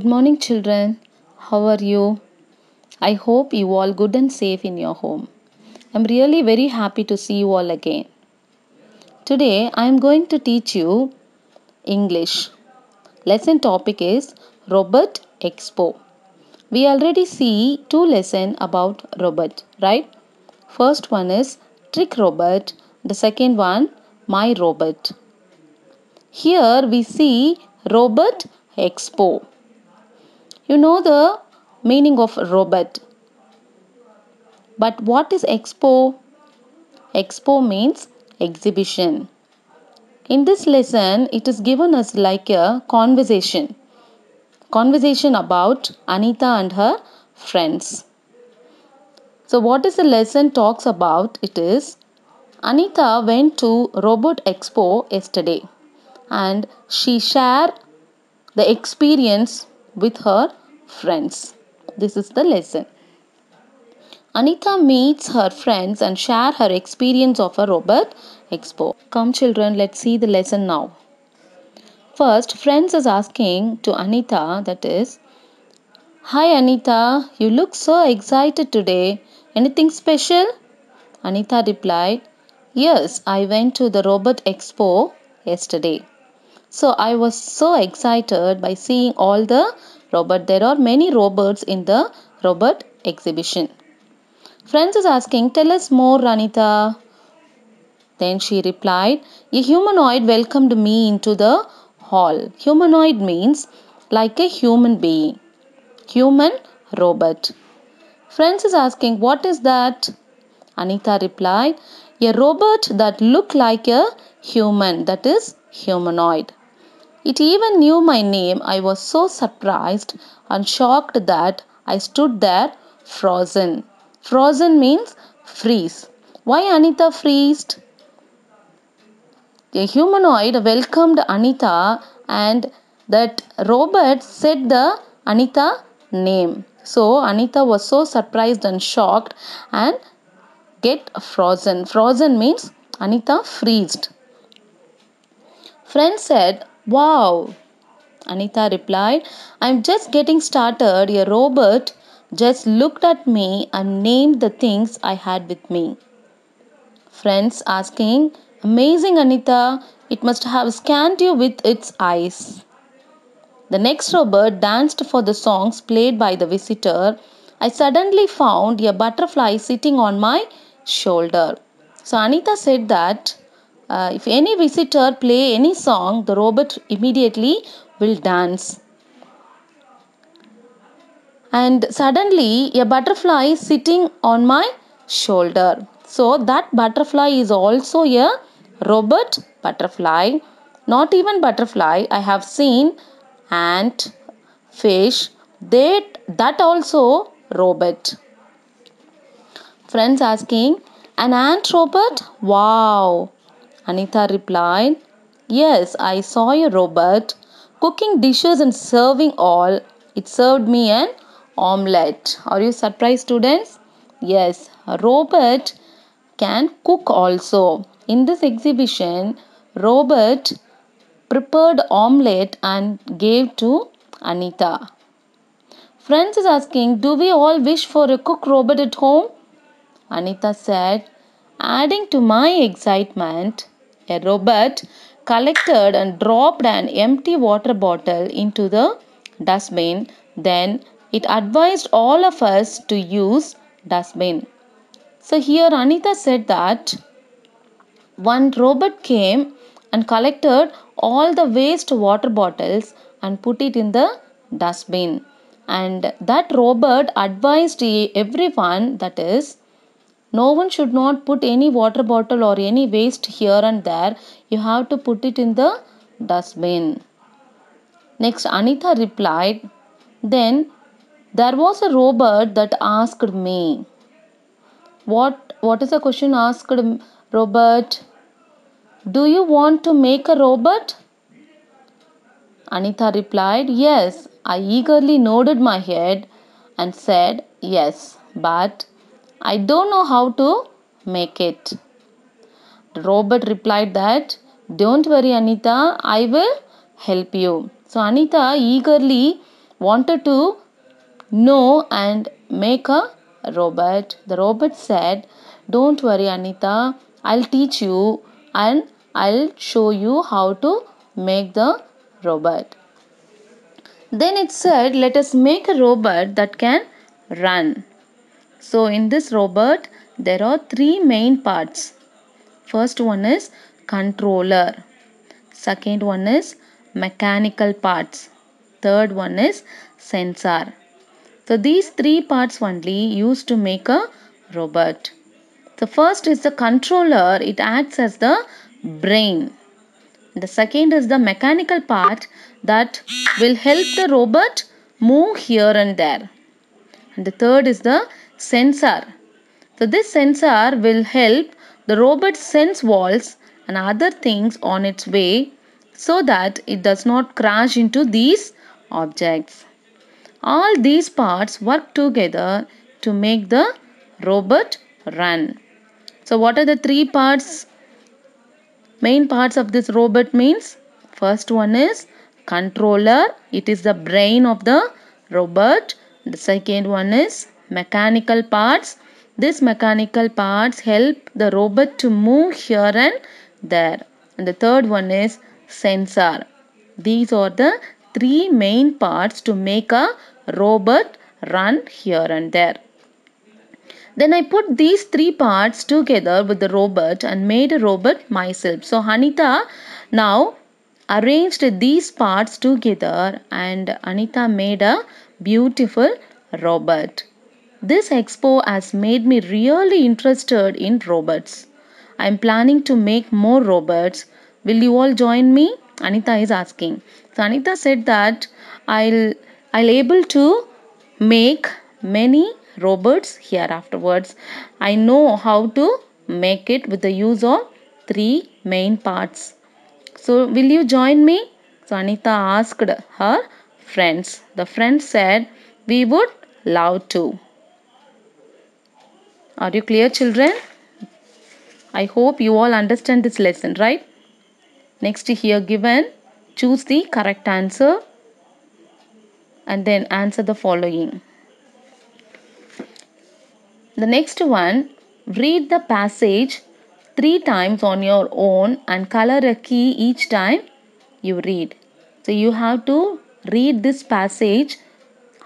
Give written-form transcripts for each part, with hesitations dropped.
Good morning, children. How are you? I hope you all good and safe in your home. I'm really very happy to see you all again. Today I am going to teach you English. Lesson topic is Robot Expo. We already see two lessons about robot, right? First one is Trick Robot, the second one My Robot. Here we see Robot Expo. You know the meaning of robot. But what is expo? Expo means exhibition. In this lesson, it is given us like a conversation. Conversation about Anita and her friends. So what is the lesson talks about? It is Anita went to Robot Expo yesterday and she shared the experience with her friends. This is the lesson. Anita meets her friends and share her experience of a robot expo. Come children, let's see the lesson now. First, friends is asking to Anita, that is, "Hi Anita, you look so excited today. Anything special?" Anita replied, "Yes, I went to the robot expo yesterday. So I was so excited by seeing all the robots. There are many robots in the robot exhibition." Friends is asking, "Tell us more, Anita." Then she replied, "A humanoid welcomed me into the hall." Humanoid means like a human being. Human robot. Friends is asking, "What is that?" Anita replied, "A robot that looked like a human, that is humanoid. It even knew my name. I was so surprised and shocked that I stood there frozen." Frozen means freeze. Why Anita freezed? A humanoid welcomed Anita and that robot said the Anita name. So Anita was so surprised and shocked and get frozen. Frozen means Anita freezed. Friend said, "Wow." Anita replied, "I'm just getting started. A robot just looked at me and named the things I had with me." Friends asking, "Amazing Anita, it must have scanned you with its eyes." The next robot danced for the songs played by the visitor. I suddenly found a butterfly sitting on my shoulder. So Anita said that if any visitor play any song, the robot immediately will dance. And suddenly a butterfly is sitting on my shoulder. So that butterfly is also a robot butterfly. Not even butterfly. I have seen ant, fish, that also robot. Friends asking, "An ant robot? Wow." Anita replied, "Yes, I saw a robot cooking dishes and serving all. It served me an omelette." Are you surprised, students? Yes, a robot can cook also. In this exhibition, robot prepared omelette and gave to Anita. Friends is asking, "Do we all wish for a cook robot at home?" Anita said, adding to my excitement, a robot collected and dropped an empty water bottle into the dustbin. Then it advised all of us to use dustbin. So here Anita said that one robot came and collected all the waste water bottles and put it in the dustbin. And that robot advised everyone, that is, no one should not put any water bottle or any waste here and there. You have to put it in the dustbin. Next, Anita replied, "Then there was a robot that asked me." What is the question asked robot? "Do you want to make a robot?" Anita replied, "Yes." I eagerly nodded my head and said, "Yes, but I don't know how to make it." The robot replied that, "Don't worry Anita, I will help you." So Anita eagerly wanted to know and make a robot. The robot said, "Don't worry, Anita, I'll teach you and I'll show you how to make the robot." Then it said, "Let us make a robot that can run." So, in this robot, there are three main parts. First one is controller. Second one is mechanical parts. Third one is sensor. So these three parts only used to make a robot. The first is the controller. It acts as the brain. The second is the mechanical part that will help the robot move here and there. And the third is the sensor. So this sensor will help the robot sense walls and other things on its way so that it does not crash into these objects. All these parts work together to make the robot run. So what are the three parts? Main parts of this robot means first one is controller. It is the brain of the robot. The second one is mechanical parts. These mechanical parts help the robot to move here and there. And the third one is sensor. These are the three main parts to make a robot run here and there. Then I put these three parts together with the robot and made a robot myself. So Anita now arranged these parts together and Anita made a beautiful robot. This expo has made me really interested in robots. I am planning to make more robots. Will you all join me? Anita is asking. So Anita said that I'll able to make many robots here afterwards. I know how to make it with the use of three main parts. So will you join me? So Anita asked her friends. The friends said, "We would love to." Are you clear, children? I hope you all understand this lesson, right? Next here given, choose the correct answer and then answer the following. The next one, read the passage 3 times on your own and color a key each time you read. So you have to read this passage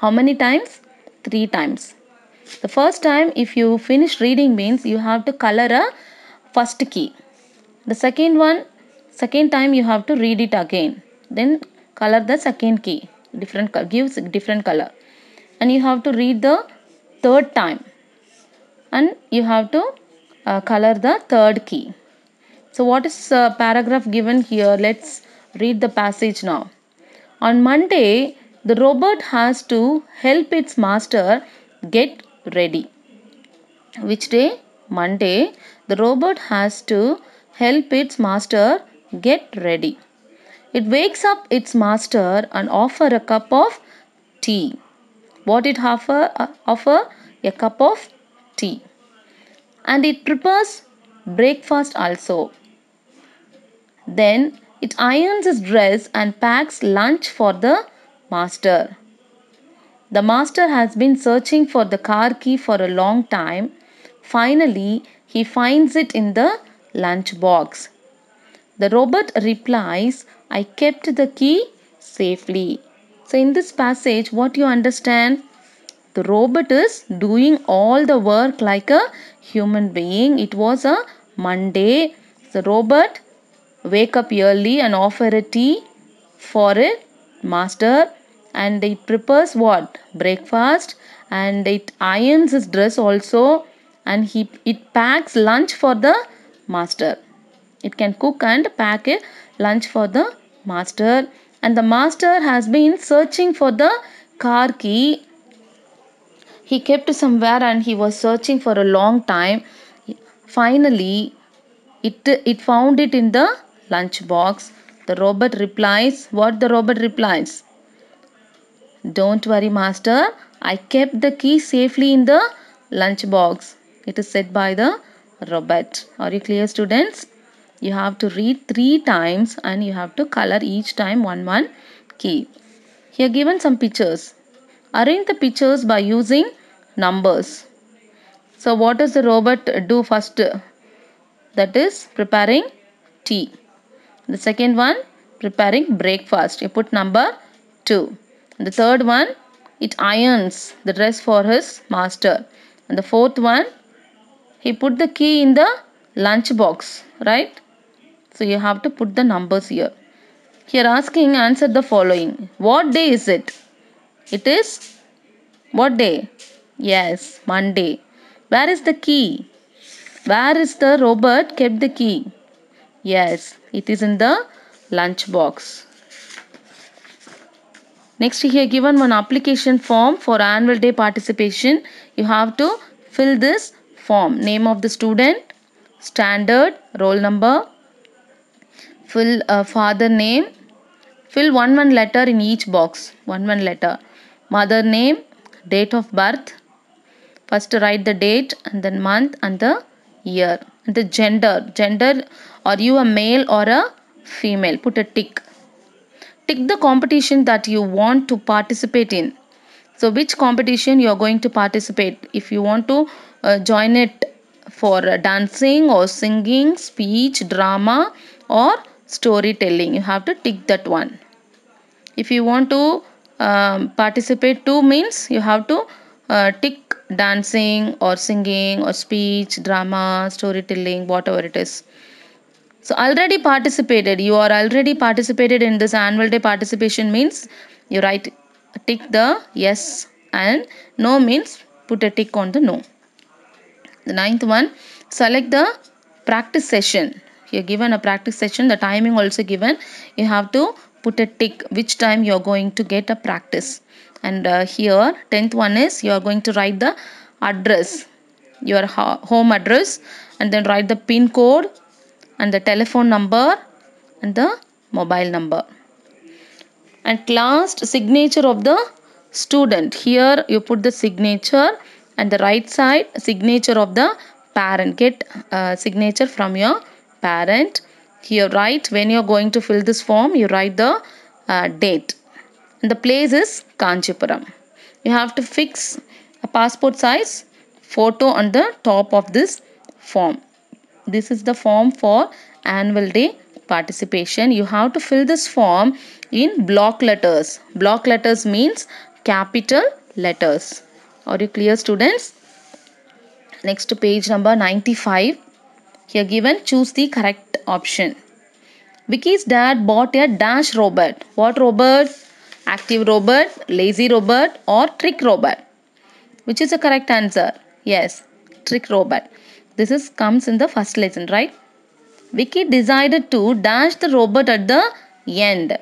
how many times? 3 times. The first time if you finish reading means you have to color a first key. The second time you have to read it again. Then color the second key. Gives different color. And you have to read the third time. And you have to color the third key. So what is paragraph given here? Let's read the passage now. On Monday, the robot has to help its master get ready. Which day? Monday. The robot has to help its master get ready. It wakes up its master and offer a cup of tea. What it offer? Offer a cup of tea. And it prepares breakfast also. Then it irons his dress and packs lunch for the master. The master has been searching for the car key for a long time. Finally, he finds it in the lunch box. The robot replies, "I kept the key safely." So in this passage, what you understand? The robot is doing all the work like a human being. It was a Monday. The robot wake up early and offer a tea for a master, and it prepares what? Breakfast, and it irons his dress also, and it packs lunch for the master. It can cook and pack a lunch for the master, and the master has been searching for the car key. He kept somewhere and he was searching for a long time. Finally, it found it in the lunch box. The robot replies, what the robot replies? "Don't worry, master. I kept the key safely in the lunch box." It is said by the robot. Are you clear, students? You have to read 3 times and you have to color each time one key. Here given some pictures. Arrange the pictures by using numbers. So what does the robot do first? That is preparing tea. The second one, preparing breakfast. You put number 2. And the third one, it irons the dress for his master. And the fourth one, he put the key in the lunch box, right? So you have to put the numbers here. Here asking, answer the following. What day is it? It is what day? Yes, Monday. Where is the key? Where is the robot kept the key? Yes, it is in the lunch box. Next, here given one application form for annual day participation. You have to fill this form. Name of the student, standard, roll number, fill father name, fill one letter in each box. One letter. Mother name, date of birth. First write the date and then month and the year. And the gender. Gender, are you a male or a female? Put a tick. Tick the competition that you want to participate in. So which competition you are going to participate? If you want to join it for dancing or singing, speech, drama or storytelling, you have to tick that one. If you want to participate too, means you have to tick dancing or singing or speech, drama, storytelling, whatever it is. So already participated, you are already participated in this annual day participation means you write tick the yes, and no means put a tick on the no. The ninth one, select the practice session. You are given a practice session, the timing also given. You have to put a tick which time you are going to get a practice. And here 10th one is you are going to write the address, your home address, and then write the pin code and the telephone number and the mobile number. And last, signature of the student. Here you put the signature and the right side signature of the parent. Get signature from your parent. Here write, when you are going to fill this form, you write the date. And the place is Kanchipuram. You have to fix a passport size photo on the top of this form. This is the form for annual day participation. You have to fill this form in block letters. Block letters means capital letters. Are you clear, students? Next to page number 95. Here given, choose the correct option. Vicky's dad bought a dash robot. What robot? Active robot, lazy robot or trick robot? Which is the correct answer? Yes, trick robot. This comes in the first lesson, right? Vicky decided to dash the robot at the end.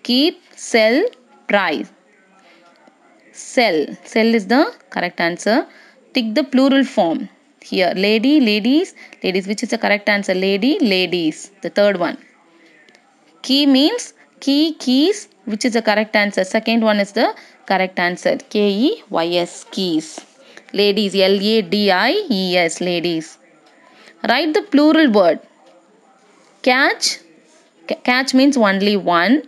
Keep, sell, price. Sell. Sell is the correct answer. Tick the plural form. Here, lady, ladies, ladies. Which is the correct answer? Lady, ladies. The third one. Key means key, keys. Which is the correct answer? Second one is the correct answer. K-E-Y-S, keys. Ladies, L-A-D-I-E-S, ladies. Write the plural word. Catch. Catch means only one.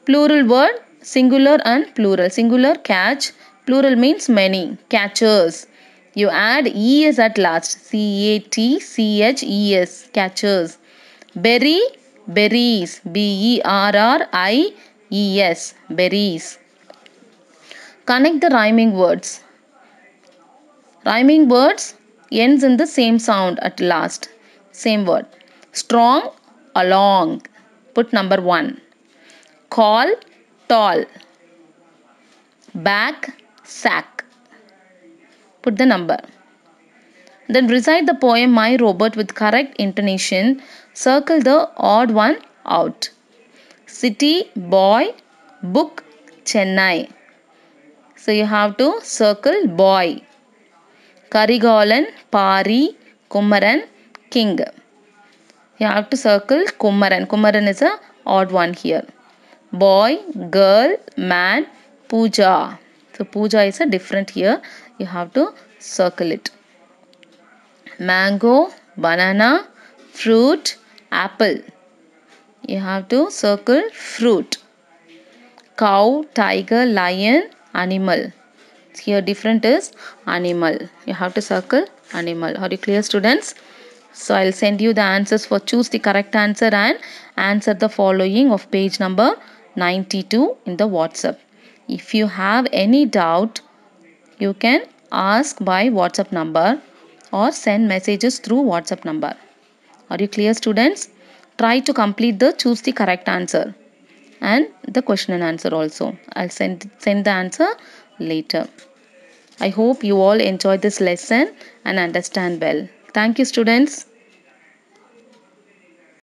Plural word, singular and plural. Singular, catch. Plural means many. Catchers. You add E-S at last. C-A-T-C-H-E-S. Catchers. Berry, berries. B-E-R-R-I-E-S. Berries. Connect the rhyming words. Rhyming words ends in the same sound at last. Same word. Strong, along. Put number 1. Call, tall. Back, sack. Put the number. Then recite the poem My Robot with correct intonation. Circle the odd one out. City, boy, book, Chennai. So you have to circle boy. Karigalan, Pari, Kumaran, king. You have to circle Kumaran. Kumaran is a odd one here. Boy, girl, man, Puja. So Puja is a different here. You have to circle it. Mango, banana, fruit, apple. You have to circle fruit. cow, tiger, lion, animal. Here different is animal. You have to circle animal. Are you clear, students? So I'll send you the answers for choose the correct answer and answer the following of page number 92 in the WhatsApp. If you have any doubt, you can ask by WhatsApp number or send messages through WhatsApp number. Are you clear, students? Try to complete the choose the correct answer and the question and answer also. I'll send the answer later. I hope you all enjoy this lesson and understand well. Thank you, students.